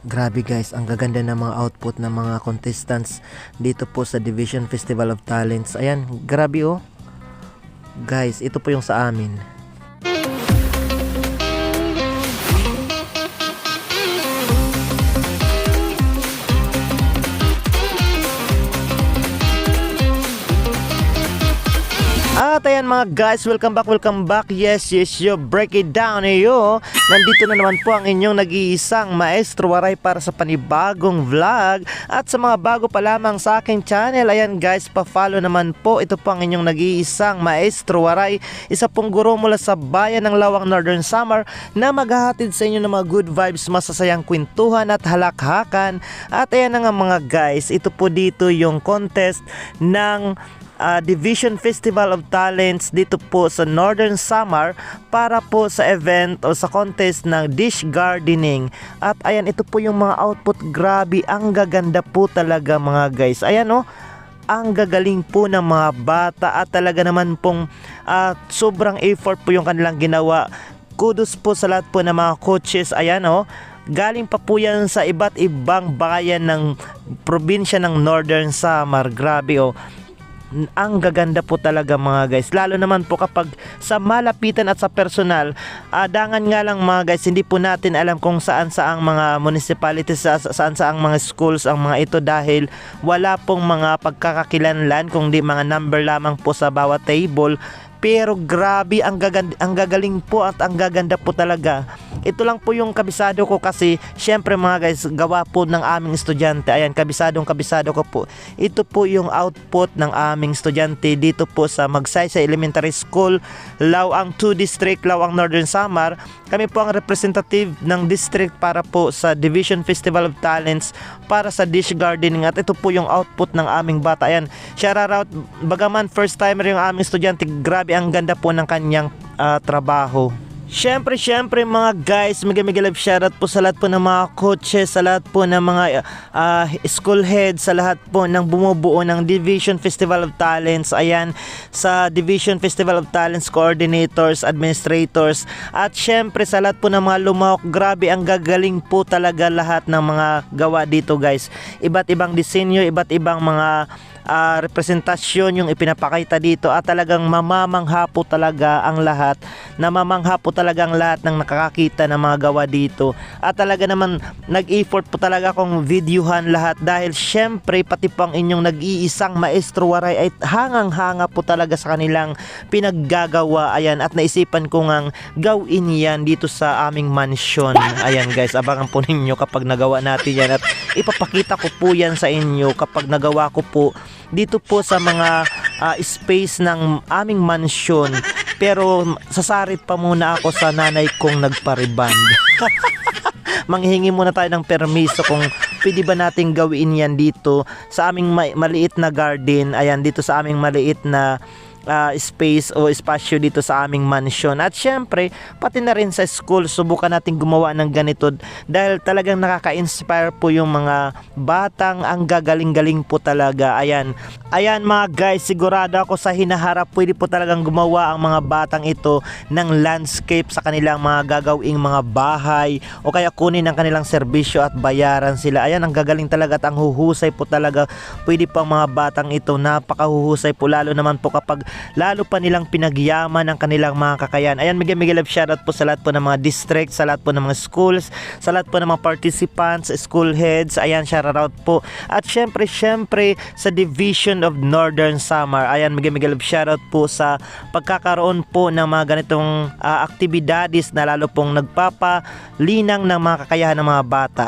Grabe guys, ang gaganda ng mga output ng mga contestants dito po sa Division Festival of Talents. Ayan, grabe oh. Guys, ito po yung sa amin. At ayan mga guys, welcome back. Yes, yo, break it down yo. Nandito na naman po ang inyong nag-iisang Maestro Waray para sa panibagong vlog. At sa mga bago pa lamang sa aking channel, ayan guys, pa-follow naman po. Ito po ang inyong nag-iisang Maestro Waray, isa pong guro mula sa bayan ng Lawang Northern Samar na maghahatid sa inyo ng mga good vibes, masasayang kwentuhan at halakhakan. At ayan na nga mga guys, ito po dito yung contest ng Division Festival of Talents dito po sa Northern Samar para po sa event o sa contest ng dish gardening. At ayan, ito po yung mga output. Grabe, ang gaganda po talaga mga guys. Ayan oh, ang gagaling po ng mga bata at talaga naman pong sobrang effort po yung kanilang ginawa. Kudos po sa lahat po ng mga coaches. Ayan oh, galing pa po yan sa iba't ibang bayan ng probinsya ng Northern Samar. Grabe oh, ang gaganda po talaga mga guys, lalo naman po kapag sa malapitan at sa personal. Dangan nga lang mga guys, hindi po natin alam kung saan saang mga municipalities, saan saang mga schools ang mga ito, dahil wala pong mga pagkakakilanlan, kundi mga number lamang po sa bawat table. Pero grabe, ang gagaling po at ang gaganda po talaga. Ito lang po yung kabisado ko kasi syempre mga guys, gawa po ng aming estudyante. Ayan, kabisado ko po. Ito po yung output ng aming estudyante dito po sa Magsaysay Elementary School, Lawang 2 District, Lawang Northern Samar. Kami po ang representative ng district para po sa Division Festival of Talents para sa dish gardening. At ito po yung output ng aming bata. Ayan, shout out, bagaman first timer yung aming estudyante, grabe ang ganda po ng kanyang trabaho. Syempre mga guys, mega love shoutout po sa lahat po ng mga coaches, sa lahat po ng mga school heads, sa lahat po ng bumubuo ng Division Festival of Talents. Ayan, sa Division Festival of Talents coordinators, administrators, at syempre sa lahat po ng mga lumahok. Grabe, ang gagaling po talaga lahat ng mga gawa dito guys. Iba't ibang disenyo, iba't ibang mga representasyon yung ipinapakita dito, at talagang mamamangha po talaga ang lahat, namamangha po talaga ang lahat ng nakakakita ng mga gawa dito. At talaga naman nag-effort po talaga akong videohan lahat, dahil syempre pati po ang inyong nag-iisang Maestro Waray ay hangang-hanga po talaga sa kanilang pinaggagawa. Ayan, at naisipan ko ngang gawin yan dito sa aming mansion. Ayan guys, abangan po ninyo kapag nagawa natin yan, at ipapakita ko po yan sa inyo kapag nagawa ko po dito po sa mga space ng aming mansion. Pero sasarit pa muna ako sa nanay kong nagpariband. Manghihingi muna tayo ng permiso kung pwede ba nating gawin yan dito sa aming maliit na garden. Ayan, dito sa aming maliit na space o espasyo dito sa aming mansion. At syempre pati na rin sa school, subukan natin gumawa ng ganito, dahil talagang nakaka-inspire po yung mga batang ang gagaling-galing po talaga. Ayan mga guys, sigurado ako sa hinaharap pwede po talagang gumawa ang mga batang ito ng landscape sa kanilang mga gagawing mga bahay, o kaya kunin ang kanilang serbisyo at bayaran sila. Ayan, ang gagaling talaga at ang huhusay po talaga pwede pang mga batang ito, napakahuhusay po, lalo naman po kapag lalo pa nilang pinagyaman ang kanilang mga kakayahan. Ayan, mega love shoutout po sa lahat po ng mga district, sa lahat po ng mga schools, sa lahat po ng mga participants, school heads. Ayan, shoutout po. At syempre sa Division of Northern Samar. Ayan, mega love shoutout po sa pagkakaroon po ng mga ganitong aktibidades na lalo pong nagpapalinang ng mga kakayahan ng mga bata.